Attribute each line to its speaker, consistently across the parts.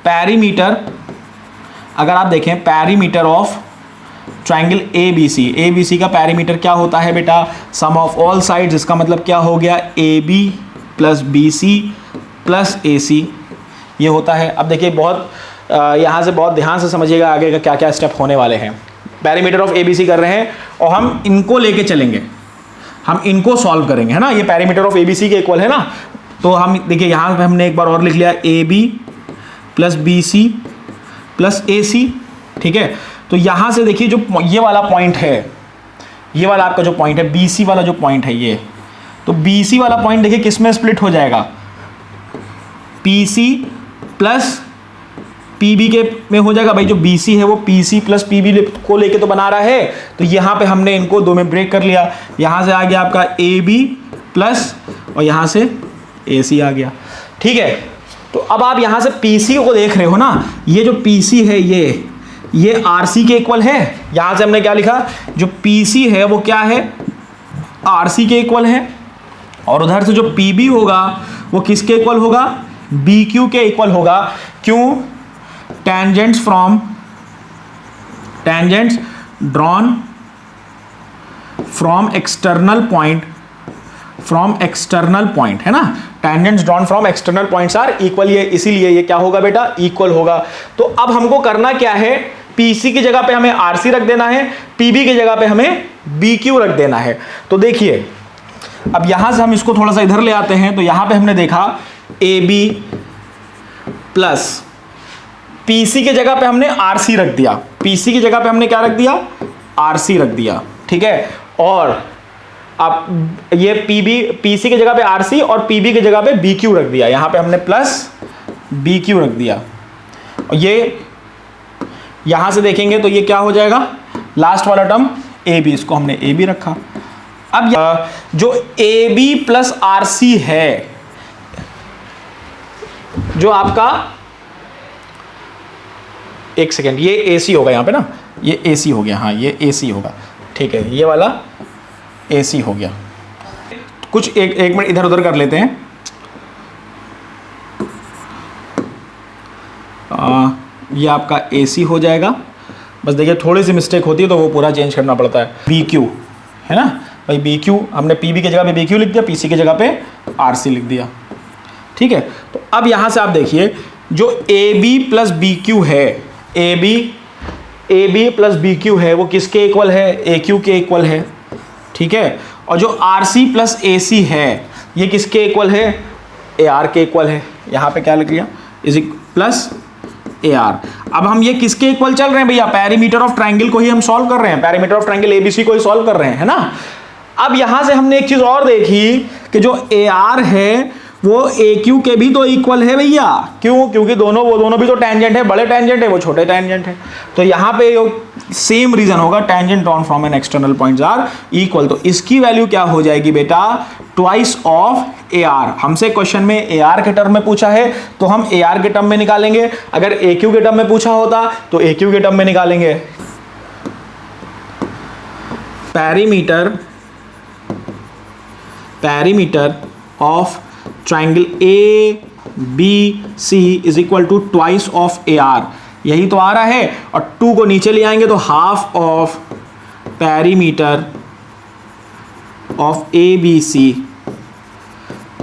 Speaker 1: Perimeter, अगर आप देखें perimeter of triangle A B C का पैरीमीटर क्या होता है बेटा? सम ऑफ ऑल साइड्स, इसका मतलब क्या हो गया? A B plus B C plus A C, ये होता है। अब देखिए बहुत यहाँ से बहुत ध्यान से समझिएगा आगे का क्या क्या स्टेप होने वाले हैं। Perimeter of A B C कर रहे हैं और हम इनको लेके चलेंगे, हम इनको सॉल्व करेंगे, है ना। ये perimeter of A B C के इक्वल है ना, तो हम देखिए यहाँ पे हमने एक बार और लिख लिया A B plus B C plus A C, ठीक है। तो यहाँ से देखिए जो ये वाला पॉइंट है, ये वाला आपका जो पॉइंट है बी सी वाला जो पॉइंट है ये, तो बी सी वाला पॉइंट देखिए किस में स्प्लिट हो जाएगा? P C plus P B के में हो जाएगा। भाई जो बी सी है वो P C plus P B को लेके तो बना रहा है, तो यहाँ पे हमने इनको दो में ब्रेक कर लिया। यहाँ से आ गया आपका ए बी प्लस और यहाँ से ए सी आ गया, ठीक है। तो अब आप यहाँ से पी सी को देख रहे हो ना, ये जो पी सी है ये आर सी के इक्वल है। यहाँ से हमने क्या लिखा? जो पी सी है वो क्या है? आर सी के इक्वल है। और उधर से जो पी बी होगा वो किसके इक्वल होगा? बी क्यू के इक्वल होगा। क्यों? Tangents drawn from external point, है ना। Tangents drawn from external points are equal, ये इसीलिए ये क्या होगा बेटा? इक्वल होगा। तो अब हमको करना क्या है? पीसी की जगह पे हमें आरसी रख देना है, पीबी की जगह पे हमें बीक्यू रख देना है। तो देखिए अब यहां से हम इसको थोड़ा सा इधर ले आते हैं, तो यहां पे हमने देखा ए बी प्लस पीसी की जगह पे हमने आरसी रख दिया, पीसी की जगह पे हमने क्या रख दिया? आरसी रख दिया, ठीक है। और अब ये पीबी, पीसी की जगह पे आरसी और पीबी की जगह पे बीक्यू रख दिया, यहां पे हमने प्लस बीक्यू रख दिया। और ये यहां से देखेंगे तो ये क्या हो जाएगा? लास्ट वाला टर्म ए बी, इसको हमने ए बी रखा। अब जो A B plus R C है, जो आपका, एक सेकेंड, ये ए सी होगा यहां पे ना, ये ए सी हो गया, हाँ ये ए सी होगा, ठीक है, ये वाला ए सी हो गया। कुछ एक मिनट इधर उधर कर लेते हैं। ये आपका ए सी हो जाएगा। बस देखिए थोड़ी सी मिस्टेक होती है तो वो पूरा चेंज करना पड़ता है। बी क्यू है ना भाई, बी क्यू हमने पी बी की जगह पे बी क्यू लिख दिया, पी सी की जगह पे आर सी लिख दिया, ठीक है। तो अब यहां से आप देखिए जो A B plus B Q है, A B plus B Q है वो किसके इक्वल है? ए क्यू के इक्वल है, ठीक है। और जो आर सी प्लस ए सी है ये किसके इक्वल है? ए आर के इक्वल है। यहाँ पे क्या लिख लिया? Is plus A R. अब हम ये किसके इक्वल चल रहे हैं भैया? पैरीमीटर ऑफ ट्राइंगल को ही हम सॉल्व कर रहे हैं, पैरीमीटर ऑफ ट्राइंगल एबीसी को ही सॉल्व कर रहे हैं, है ना। अब यहां से हमने एक चीज और देखी कि जो ए आर है वो ए क्यू के भी तो इक्वल है भैया। क्यों? क्योंकि वो दोनों भी तो टेंजेंट है, बड़े टेंजेंट है, वो छोटे टेंजेंट है। तो यहाँ पे सेम रीजन होगा, tangent drawn from an external points are equal. तो इसकी वैल्यू क्या हो जाएगी बेटा? Twice of A R. हमसे क्वेश्चन में ए आर के टर्म में पूछा है तो हम ए आर के टर्म में निकालेंगे, अगर ए क्यू के टर्म में पूछा होता तो ए क्यू के टर्म में निकालेंगे। Perimeter of triangle A B C is equal to twice of A R, यही तो आ रहा है। और 2 को नीचे ले आएंगे तो half of perimeter of A B C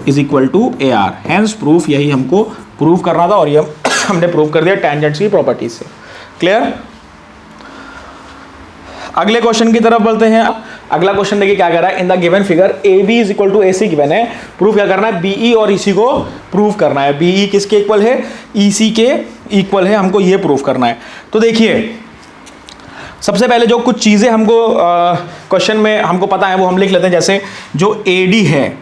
Speaker 1: is equal to A R. Hence proof, यही हमको प्रूव करना था और ये हमने प्रूव कर दिया टेंजेंट्स की प्रॉपर्टीज से। क्लियर? अगले क्वेश्चन की तरफ बढ़ते हैं। अगला क्वेश्चन देखिए क्या कह रहा है? In the given figure A B is equal to A C given है, प्रूफ क्या करना है? बीई और ईसी को प्रूव करना है। बीई किसके इक्वल है? ईसी के इक्वल है, हमको ये प्रूफ करना है। तो देखिए सबसे पहले जो कुछ चीजें हमको क्वेश्चन में हमको पता है वो हम लिख लेते हैं। जैसे जो ए डी है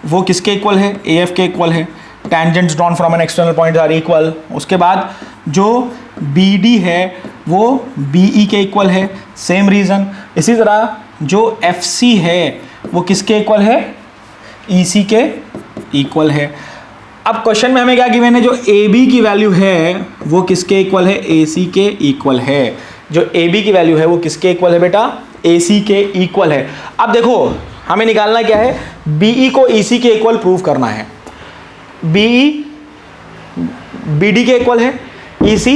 Speaker 1: वो किसके इक्वल है? ए एफ के इक्वल है। Tangents drawn from an external point are equal. उसके बाद जो बी डी है वो बीई के इक्वल है, सेम रीजन। इसी तरह जो एफ सी है वो किसके इक्वल है? ईसी के इक्वल है। अब क्वेश्चन में हमें क्या गिवन है? जो ए बी की वैल्यू है वो किसके इक्वल है? ए सी के इक्वल है। जो ए बी की वैल्यू है वो किसके इक्वल है बेटा? ए सी के इक्वल है। अब देखो हमें निकालना क्या है? बीई को ईसी के इक्वल प्रूव करना है। बीई BD के इक्वल है, EC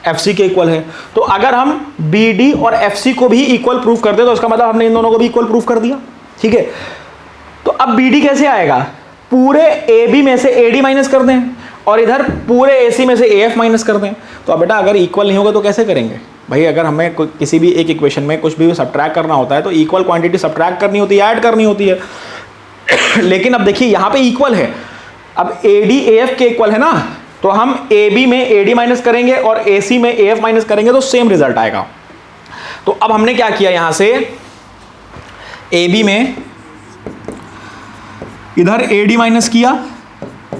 Speaker 1: FC के इक्वल है। तो अगर हम BD और FC को भी इक्वल प्रूफ कर दे तो इसका मतलब हमने इन दोनों को भी इक्वल प्रूफ कर दिया, ठीक है। तो अब BD कैसे आएगा, पूरे AB में से AD माइनस कर दें और इधर पूरे AC में से AF माइनस कर दें। तो अब बेटा अगर इक्वल नहीं होगा तो कैसे करेंगे भाई, अगर हमें किसी भी एक इक्वेशन में कुछ भी सब्ट्रैक्ट करना होता है तो इक्वल क्वांटिटी सब्ट्रैक्ट करनी होती है, ऐड करनी होती है। लेकिन अब देखिए यहां पे इक्वल है, अब AD AF के इक्वल है ना, तो हम AB में AD माइनस करेंगे और AC में AF माइनस करेंगे तो सेम रिजल्ट आएगा। तो अब हमने क्या किया, यहां से AB में इधर AD माइनस किया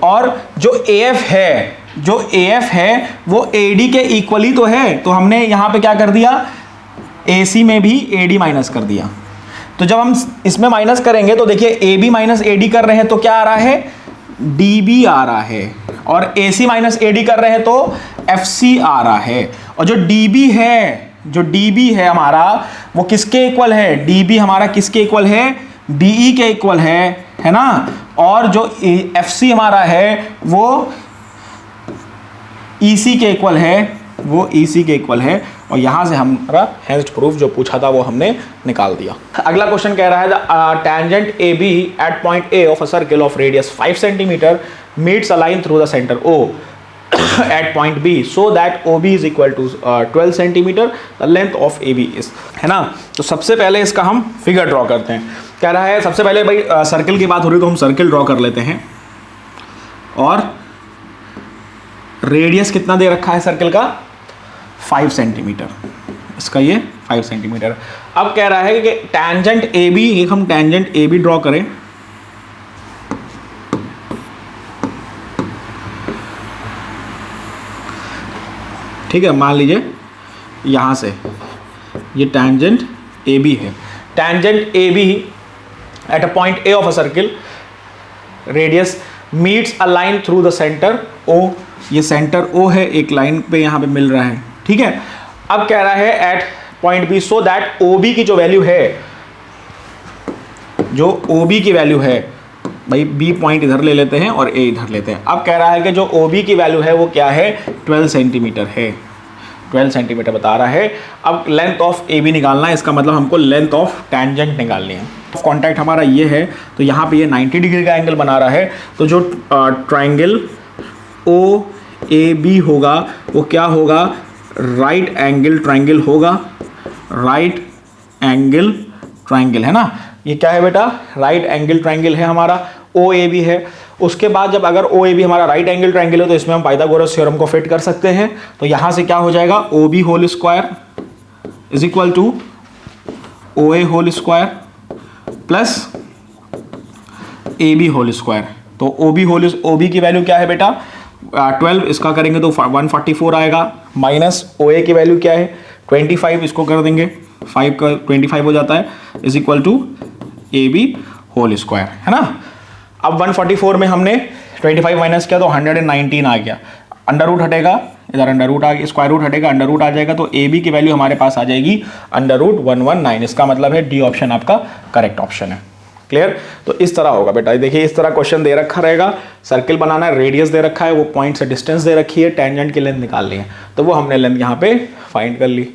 Speaker 1: और जो AF है वो AD के इक्वली तो है, तो हमने यहां पे क्या कर दिया, AC में भी AD माइनस कर दिया। तो जब हम इसमें माइनस करेंगे तो देखिए AB माइनस AD कर रहे हैं तो क्या आ रहा है, DB आ रहा है, और AC माइनस AD कर रहे हैं तो FC आ रहा है। और जो DB है हमारा वो किसके इक्वल है, DB हमारा किसके इक्वल है, BE के इक्वल है ना। और जो FC हमारा है वो EC के इक्वल है, और यहां से हमारा हेंस प्रूफ जो पूछा था वो हमने निकाल दिया। अगला क्वेश्चन कह रहा है tangent AB at point A of a circle of radius 5 centimetre meets a line through the centre O at point B so that OB is equal to 12 centimetre, the length of AB is, है ना। तो सबसे पहले इसका हम figure draw करते हैं। कह रहा है सबसे पहले भाई सर्कल की बात हो रही है तो हम सर्कल ड्रॉ कर लेते हैं, और रेडियस कितना दे रखा है सर्कल का, 5 सेंटीमीटर, इसका ये 5 सेंटीमीटर। अब कह रहा है कि टेंजेंट AB, एक हम टेंजेंट AB ड्रॉ करें, ठीक है। मान लीजिए यहां से ये टेंजेंट AB है, tangent AB eight a point A of a circle radius meets a line through the centre O, ये सेंटर O है, एक लाइन पे यहां पे मिल रहा है, ठीक है। अब कह रहा है at point B so that OB की जो वैल्यू है, जो OB की वैल्यू है, भाई B पॉइंट इधर ले लेते हैं और A इधर लेते हैं। अब कह रहा है कि जो OB की वैल्यू है वो क्या है, 12 सेंटीमीटर है, 12 सेंटीमीटर बता रहा है। अब लेंथ ऑफ AB निकालना है, इसका मतलब हमको लेंथ ऑफ टेंजेंट निकालनी है। कॉन्टैक्ट हमारा ये है तो यहाँ पे ये 90 डिग्री का एंगल बना रहा है, तो जो ट्राइंगल OAB होगा वो क्या होगा, राइट एंगल ट्राइंगल होगा, राइट एंगल ट्राइंगल, है ना। ये क्या है बेटा, राइट एंगल ट्राइंगल है हमारा, OAB है। उसके बाद जब अगर OAB हमारा राइट एंगल ट्राइंगल है तो इसमें हम पाइथागोरस थ्योरम को फिट कर सकते हैं। तो यहां से क्या हो जाएगा, OB whole square is equal to OA whole square plus AB whole square. तो OB की वैल्यू क्या है बेटा, 12, इसका करेंगे तो 144 आएगा, माइनस OA की वैल्यू क्या है 25, इसको कर देंगे 5 का 25 हो जाता है, is equal to AB whole square, है ना। अब 144 में हमने 25 माइनस किया तो 119 आ गया, अंडर रूट हटेगा, इधर अंडर रूट आ गया, स्क्वायर रूट हटेगा, अंडर रूट आ जाएगा, तो AB की वैल्यू हमारे पास आ जाएगी अंडर रूट 119। इसका मतलब है डी ऑप्शन आपका करेक्ट ऑप्शन है। क्लियर। तो इस तरह होगा बेटा, देखिए इस तरह क्वेश्चन दे रखा रहेगा, सर्किल बनाना है, रेडियस दे रखा है, वो पॉइंट से डिस्टेंस दे रखी है, टेंजेंट की लेंथ निकालनी है, तो वो हमने लेंथ यहाँ पे फाइंड कर ली।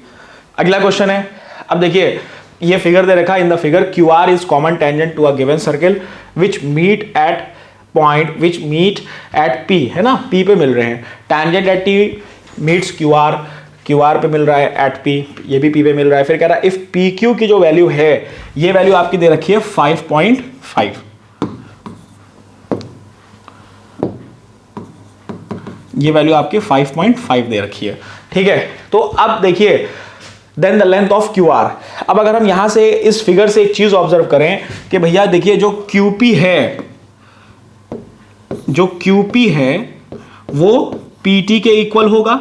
Speaker 1: अगला क्वेश्चन है, अब देखिए ये फिगर दे रखा है, in the figure QR is common tangent to a given circle which meet at point which meet at P, है ना, P पे मिल रहे हैं। Tangent at T meets QR पे मिल रहा है, एट P, ये भी P पे मिल रहा है। फिर कह रहा है इफ PQ की जो वैल्यू है, ये वैल्यू आपकी दे रखी है 5.5, ये वैल्यू आपकी 5.5 दे रखी है, ठीक है। तो अब देखिए then the length of QR। अब अगर हम यहां से इस फिगर से एक चीज ऑब्जर्व करें कि भैया देखिए जो QP है वो PT के इक्वल होगा,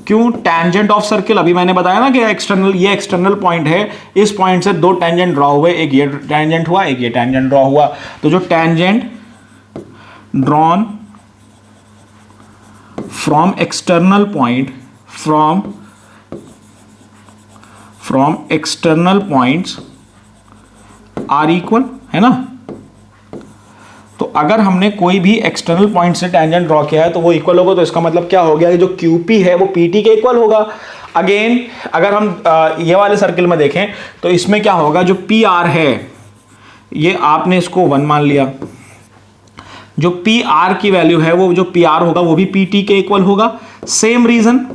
Speaker 1: क्यों, टेंजेंट ऑफ सर्किल, अभी मैंने बताया ना कि ये एक्सटर्नल पॉइंट है, इस पॉइंट से दो टेंजेंट ड्रॉ हुए, एक ये टेंजेंट हुआ, एक ये टेंजेंट ड्रॉ हुआ, तो जो tangent drawn from external point from external points are equal, है ना। तो अगर हमने कोई भी एक्सटर्नल पॉइंट से टेंजेंट ड्रॉ किया है तो वो इक्वल होगा, तो इसका मतलब क्या हो गया कि जो QP है वो PT के इक्वल होगा। अगेन अगर हम ये वाले सर्किल में देखें तो इसमें क्या होगा, जो PR है ये आपने इसको 1 मान लिया, जो PR की वैल्यू है वो जो PR होगा वो भी PT के इक्वल होगा। सेम रीजन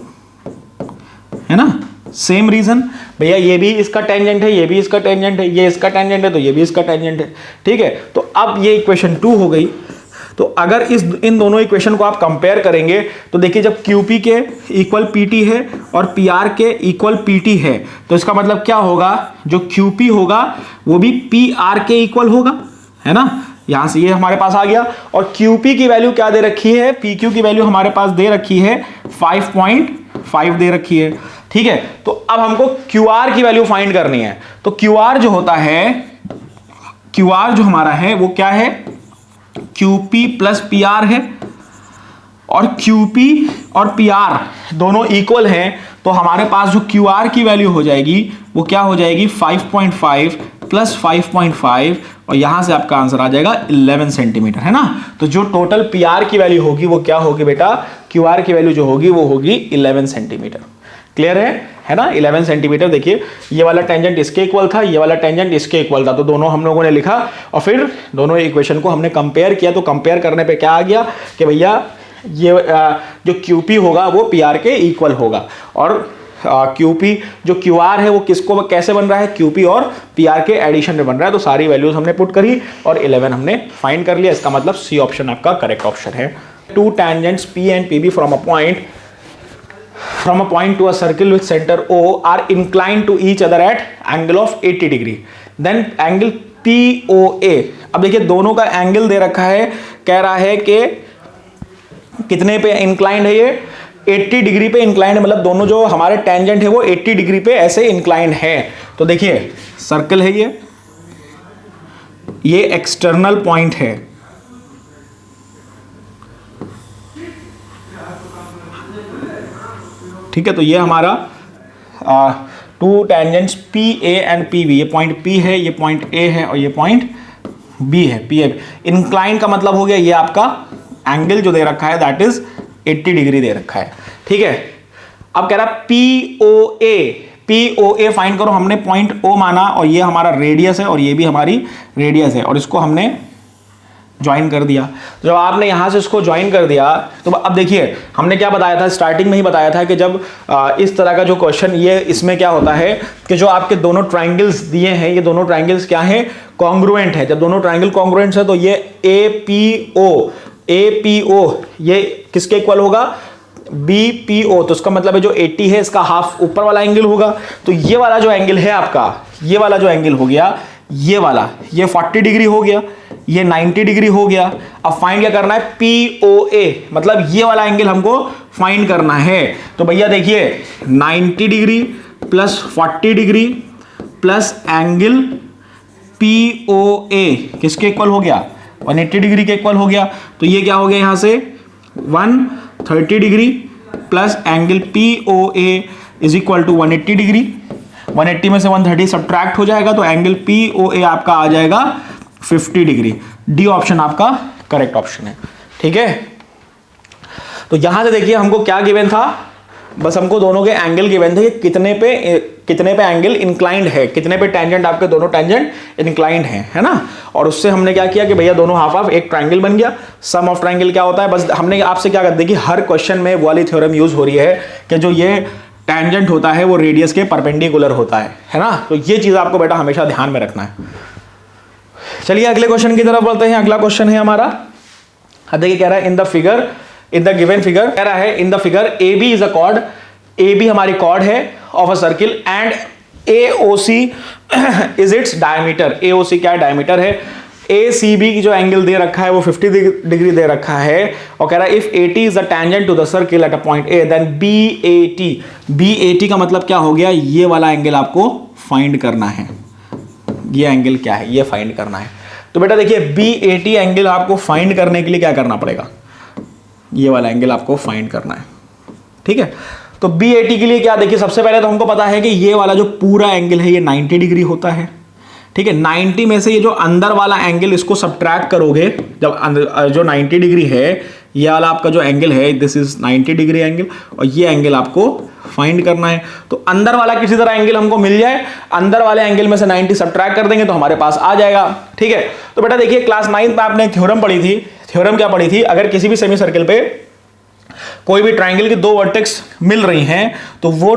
Speaker 1: है ना, सेम रीजन भैया, ये भी इसका टेंजेंट है, ये भी इसका टेंजेंट है, ये इसका टेंजेंट है तो ये भी इसका टेंजेंट है। ठीक है, तो अब ये इक्वेशन 2 हो गई। तो अगर इन दोनों इक्वेशन को आप कंपेयर करेंगे तो देखिए जब QP के इक्वल PT है और PR के इक्वल PT है तो इसका मतलब क्या होगा, जो QP होगा वो भी PR के इक्वल होगा, है ना। यहां से ये हमारे पास आ गया और QP की वैल्यू क्या दे रखी है, PQ की वैल्यू हमारे पास दे रखी है 5.5 दे रखी है। ठीक है, तो अब हमको QR की वैल्यू फाइंड करनी है। तो QR जो होता है, QR जो हमारा है वो क्या है, QP प्लस PR है, और QP और PR दोनों इक्वल हैं तो हमारे पास जो QR की वैल्यू हो जाएगी वो क्या हो जाएगी 5.5 प्लस 5.5 और यहां से आपका आंसर आ जाएगा 11 सेंटीमीटर, है ना। तो जो टोटल PR की वैल्यू होगी वो क्या होगी बेटा, QR की वैल्यू जो होगी वो होगी 11 सेंटीमीटर। क्लियर है ना, 11 सेंटीमीटर। देखिए ये वाला टेंजेंट इसके इक्वल था, ये वाला टेंजेंट इसके इक्वल था, तो दोनों हम लोगों ने लिखा और फिर दोनों इक्वेशन को हमने कंपेयर किया। तो कंपेयर करने पे क्या आ गया कि भैया ये जो QP होगा वो PR के इक्वल होगा, और QP जो QR है वो किसको कैसे बन रहा है, QP और PR के एडिशन में बन रहा है। तो सारी वैल्यूज हमने पुट करी और 11 हमने फाइंड कर लिया। इसका मतलब C ऑप्शन आपका करेक्ट ऑप्शन है। 2 tangents P and PB from a point to a circle with center O are inclined to each other at angle of 80 degree. Then angle POA, अब देखिए दोनों का एंगल दे रखा है, कह रहा है कि कितने पे इंक्लाइंड है, ये 80 डिग्री पे इंक्लाइंड है, मतलब दोनों जो हमारे टेंजेंट है वो 80 डिग्री पे ऐसे इंक्लाइंड है। तो देखिए सर्कल है ये एक्सटर्नल पॉइंट है, ठीक है। तो ये हमारा 2 टेंजेंट्स PA एंड PB, ये पॉइंट P है, ये पॉइंट A है और ये पॉइंट B है, PA। इंक्लाइन का मतलब हो गया ये आपका एंगल जो दे रखा है दैट इज 80 डिग्री दे रखा है, ठीक है। अब कह रहा POA फाइंड करो। हमने पॉइंट O माना और ये हमारा रेडियस है और ये भी हमारी रेडियस है और इसको हमने ज्वाइन कर दिया। जब आपने यहां से इसको ज्वाइन कर दिया तो अब देखिए हमने क्या बताया था, स्टार्टिंग में ही बताया था कि जब इस तरह का जो क्वेश्चन, ये इसमें क्या होता है कि जो आपके दोनों ट्रायंगल्स दिए हैं ये दोनों ट्रायंगल्स क्या हैं, कॉन्ग्रुएंट है। जब दोनों ट्रायंगल कॉन्ग्रुएंट है तो ये APO ये किसके इक्वल होगा, BPO। तो इसका मतलब है जो 80 है इसका हाफ ऊपर वाला एंगल होगा। तो ये वाला जो एंगल है आपका, ये वाला जो एंगल हो गया, ये वाला, ये 40 डिग्री हो गया, ये 90 डिग्री हो गया। अब फाइंड क्या करना है, POA, मतलब ये वाला एंगल हमको फाइंड करना है। तो भैया देखिए 90 degree plus 40 degree plus angle POA किसके इक्वल हो गया, 180 डिग्री के इक्वल हो गया। तो ये क्या हो गया, यहां से 130 degree plus angle POA is equal to 180 degree. 180 में से 130 सब्ट्रैक्ट हो जाएगा तो एंगल POA आपका आ जाएगा 50 डिग्री। डी ऑप्शन आपका करेक्ट ऑप्शन है, ठीक है। तो यहां से देखिए हमको क्या गिवन था, बस हमको दोनों के एंगल गिवन थे, कितने पे एंगल इंक्लाइंड है, कितने पे टेंजेंट आपके दोनों टेंजेंट इंक्लाइंड है ना। और उससे हमने क्या किया कि भैया दोनों हाफ हाफ एक ट्रायंगल बन गया। सम ऑफ ट्रायंगल क्या होता है, बस हमने आपसे क्या कर देखिए हर क्वेश्चन में वो वाली थ्योरम यूज हो रही है कि जो ये टेंजेंट होता है वो रेडियस के परपेंडिकुलर होता है ना। तो ये चीज आपको बेटा हमेशा ध्यान में रखना है। चलिए अगले क्वेश्चन की तरफ बढ़ते हैं। अगला क्वेश्चन है हमारा, अब देखिए कह रहा है इन द गिवन फिगर, कह रहा है in the figure AB is a cord, AB हमारी कॉर्ड है of a circle and AOC is its diameter. AOC क्या डायमीटर है। ACB की जो एंगल दे रखा है वो 50 डिग्री दे रखा है और कह रहा है if AT is a tangent to the circle at a point A then BAT का मतलब क्या हो गया, ये वाला एंगल आपको फाइंड करना है। ये एंगल क्या है ये फाइंड करना है। तो बेटा देखिए BAT एंगल आपको फाइंड करने के लिए क्या करना पड़ेगा, ये वाला एंगल आपको फाइंड करना है, ठीक है। तो BAT के लिए क्या, देखिए सबसे पहले तो हमको पता है कि ये वाला जो पूरा एंगल है ये 90 डिग्री होता है ठीक है। 90 में से ये जो अंदर वाला एंगल इसको सब्ट्रैक्ट करोगे, जब जो 90 डिग्री है, ये वाला आपका जो एंगल है, दिस इज 90 डिग्री एंगल, और ये एंगल आपको फाइंड करना है। तो अंदर वाला किसी तरह एंगल हमको मिल जाए, अंदर वाले एंगल में से 90 सब्ट्रैक्ट कर देंगे तो हमारे पास आ जाएगा। ठीक है। तो बेटा देखिए, क्लास 9 में आपने थ्योरम पढ़ी थी। थ्योरम क्या पढ़ी थी? अगर किसी भी सेमी सर्कल पे कोई भी ट्राइंगल की दो वर्टेक्स मिल रही हैं तो वो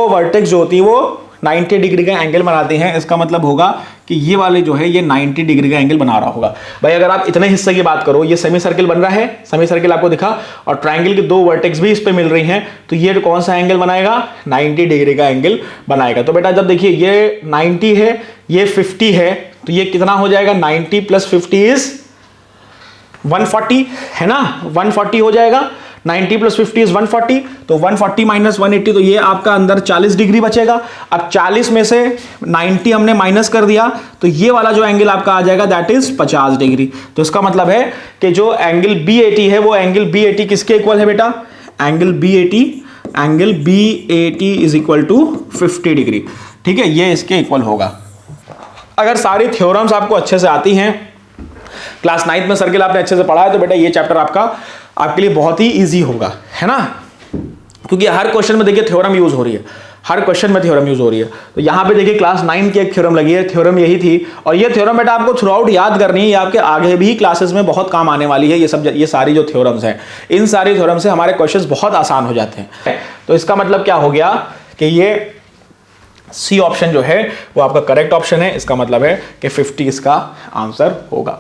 Speaker 1: वर्टेक्स जो होती है वो 90 डिग्री का एंगल बनाते हैं। इसका मतलब होगा कि ये वाले जो है ये 90 डिग्री का एंगल बना रहा होगा। भाई अगर आप इतने हिस्से की बात करो, ये सेमी सर्कल बन रहा है, सेमी सर्कल आपको दिखा, और ट्राइंगल की दो वर्टेक्स भी इस पे मिल रही हैं, तो ये कौन सा एंगल बनाएगा? 90 डिग्री का एंगल बनाएगा। तो बेटा जब देखिए ये 90 है, ये 50 है, तो ये कितना हो जाएगा? 90 प्लस 50 इज 140, है ना? 140 हो जाएगा। 90 प्लस 50 इज 140, तो 140 माइनस 180, तो ये आपका अंदर 40 डिग्री बचेगा। अब 40 में से 90 हमने माइनस कर दिया, तो ये वाला जो एंगल आपका आ जाएगा दैट इज 50 डिग्री। तो इसका मतलब है कि जो एंगल BAT है वो एंगल BAT किसके इक्वल है बेटा? Angle BAT is equal to 50 degree. ठीक है, ये इसके इक्वल होगा। अगर सारी थ्योरम्स आपको अच्छे से आती हैं, क्लास 9 में सर्किल आपने अच्छे से पढ़ा है, तो बेटा ये चैप्टर आपके लिए बहुत ही इजी होगा, है ना? क्योंकि हर क्वेश्चन में देखिए थ्योरम यूज हो रही है, हर क्वेश्चन में थ्योरम यूज हो रही है। तो यहां पे देखिए क्लास 9 की एक थ्योरम लगी है, थ्योरम यही थी, और ये थ्योरम बेटा आपको थ्रू आउट याद करनी है, ये आपके आगे भी क्लासेस में बहुत काम आने वाली है। ये सारी जो थ्योरम्स हैं, इन सारी थ्योरम से हमारे क्वेश्चंस बहुत आसान हो जाते हैं। तो इसका मतलब क्या हो गया कि ये सी ऑप्शन जो है वो आपका करेक्ट ऑप्शन है। इसका मतलब है कि 50 इसका आंसर होगा।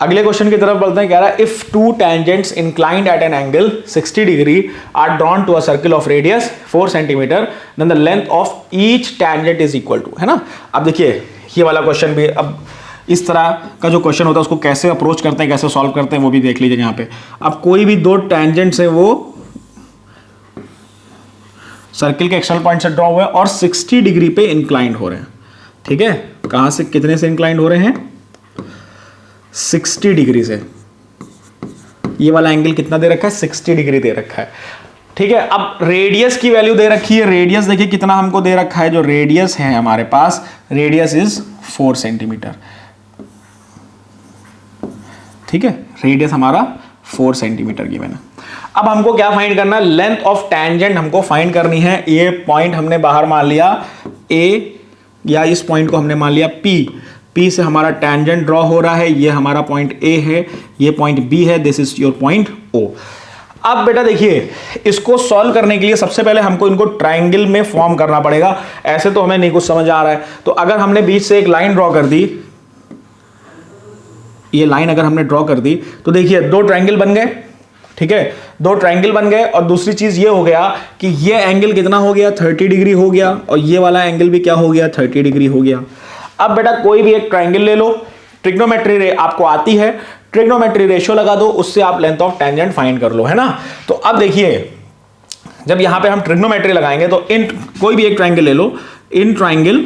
Speaker 1: अगले क्वेश्चन की तरफ बढ़ते हैं। कह रहा है if two tangents inclined at an angle 60 degree are drawn to a circle of radius 4 centimetre, then the length of each tangent is equal to, है ना? अब देखिए ये वाला क्वेश्चन भी, अब इस तरह का जो क्वेश्चन होता है उसको कैसे अप्रोच करते हैं, कैसे सॉल्व करते हैं, वो भी देख लीजिए यहाँ पे। अब कोई भी दो टेंजेंट्स है वो सर्किल के एक्सटर्नल पॉइंट से ड्रॉ हुए और 60 डिग्री पे इंक्लाइंड हो रहे हैं। ठीक है, कहां से कितने से इंक्लाइंड हो रहे हैं? 60 डिग्री से। ये वाला एंगल कितना दे रखा है? 60 डिग्री दे रखा है। ठीक है, अब रेडियस की वैल्यू दे रखी है। रेडियस देखिए कितना हमको दे रखा है, जो रेडियस है हमारे पास, रेडियस इज 4 सेंटीमीटर। ठीक है, रेडियस हमारा 4 सेंटीमीटर की मैंने। अब हमको क्या फाइंड करना है? लेंथ ऑफ टेंजेंट हमको फाइंड करनी है। ये पॉइंट हमने बाहर मान लिया A, या इस पॉइंट को हमने मान लिया P से हमारा टेंजेंट ड्रॉ हो रहा है। ये हमारा पॉइंट A है, ये पॉइंट B है, this is your point O। अब बेटा देखिए, इसको सॉल्व करने के लिए सबसे पहले हमको इनको ट्राइंगल में फॉर्म करना पड़ेगा। ऐसे तो हमें नहीं कुछ समझ आ रहा है। तो अगर हमने बीच से एक लाइन ड्रॉ कर दी, ये लाइन अगर हमने ड्रॉ कर दी, तो देखिए दो ट्राइंगल बन गए। ठीक है, दो ट्राइंगल बन गए, और दूसरी चीज ये हो गया कि ये एंगल कितना हो गया? 30 डिग्री हो गया, और ये वाला एंगल भी क्या हो गया? 30 डिग्री हो गया। अब बेटा कोई भी एक ट्राइंगल ले लो, ट्रिग्नोमेट्री आपको आती है, ट्रिग्नोमेट्री रेशियो लगा दो, उससे आप लेंथ ऑफ टेंजेंट फाइंड कर लो, है ना? तो अब देखिए, जब यहां पे हम ट्रिग्नोमेट्री लगाएंगे तो इन कोई भी एक ट्राइंगल ले लो, इन ट्राइंगल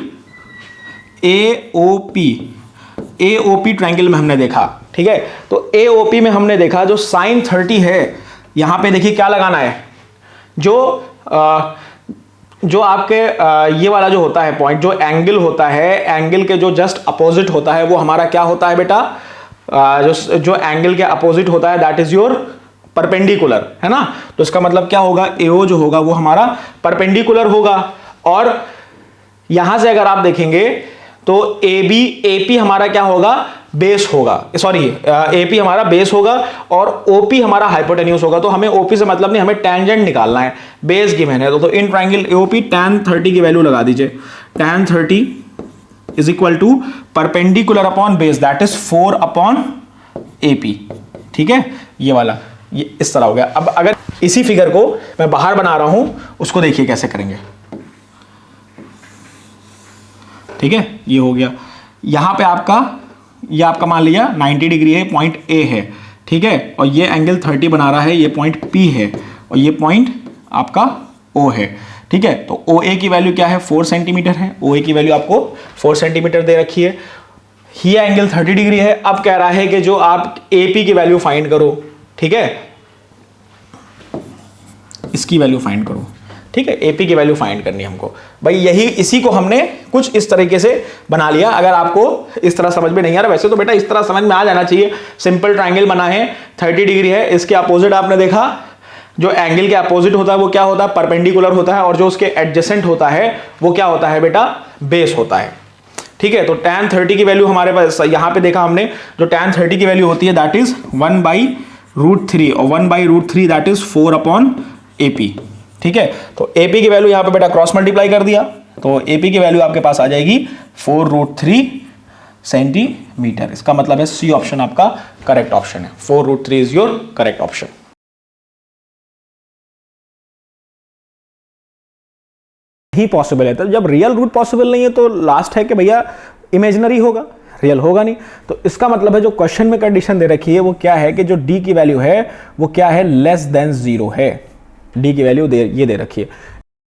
Speaker 1: AOP ट्राइंगल में हमने देखा। ठीक है, तो AOP में हमने देखा जो sin 30 है, यहां पे देखिए क्या लगाना है, जो आपके ये वाला जो होता है पॉइंट, जो एंगल होता है, एंगल के जो जस्ट अपोजिट होता है वो हमारा क्या होता है बेटा? जो एंगल के अपोजिट होता है दैट इज योर परपेंडिकुलर, है ना? तो इसका मतलब क्या होगा? AO जो होगा वो हमारा परपेंडिकुलर होगा। और यहां से अगर आप देखेंगे तो AP हमारा क्या होगा? बेस होगा, सॉरी AP हमारा बेस होगा, और OP हमारा हाइपोटेन्यूज होगा। तो हमें OP से मतलब नहीं, हमें टेंजेंट निकालना है, बेस गिवन है। तो इन ट्राइंगल AOP tan 30 की वैल्यू लगा दीजिए। tan 30 is equal to perpendicular upon base, that is 4 upon AP। ठीक है, ये वाला ये इस तरह हो गया। अब अगर इसी फिगर को मैं बाहर बना रहा हूं, उसको देखिए कैसे करेंगे। ठीक है, ये हो गया। यहां पे ये आपका मान लिया 90 डिग्री है, पॉइंट A है। ठीक है, और ये एंगल 30 बना रहा है, ये पॉइंट P है, और ये पॉइंट आपका O है। ठीक है, तो OA की वैल्यू क्या है? 4 सेंटीमीटर है। OA की वैल्यू आपको 4 सेंटीमीटर दे रखी है। ये एंगल 30 डिग्री है। अब कह रहा है कि जो आप AP की वैल्यू फाइंड करो। ठीक है, इसकी वैल्यू फाइंड करो। ठीक है, एपी की वैल्यू फाइंड करनी है हमको भाई। यही इसी को हमने कुछ इस तरीके से बना लिया। अगर आपको इस तरह समझ में नहीं आ रहा, वैसे तो बेटा इस तरह समझ में आ जाना चाहिए। सिंपल ट्राइंगल बना है, 30 डिग्री है, इसके अपोजिट आपने देखा जो एंगल के अपोजिट होता है वो क्या होता है, परपेंडिकुलर होता है, और जो उसके एडजेसेंट होता है वो क्या होता है बेटा, बेस होता है। ठीक है, तो tan 30 की वैल्यू हमारे पास यहां पे देखा हमने, जो tan 30 की वैल्यू होती है दैट इज 1/√3, और 1/√3 दैट इज 4/AP। ठीक है, तो AP की वैल्यू यहां पे बेटा क्रॉस मल्टीप्लाई कर दिया, तो AP की वैल्यू आपके पास आ जाएगी 4√3 सेंटीमीटर। इसका मतलब है सी ऑप्शन आपका करेक्ट ऑप्शन है, 4√3 is your correct option. He possible है, तो जब रियल रूट पॉसिबल नहीं है तो लास्ट है कि भैया इमेजिनरी होगा, रियल होगा नहीं। तो इसका मतलब है जो क्वेश्चन में कंडीशन दे रखी है वो क्या है कि जो डी की वैल्यू है वो क्या है, लेस देन 0 है। डी की वैल्यू ये दे रखी है।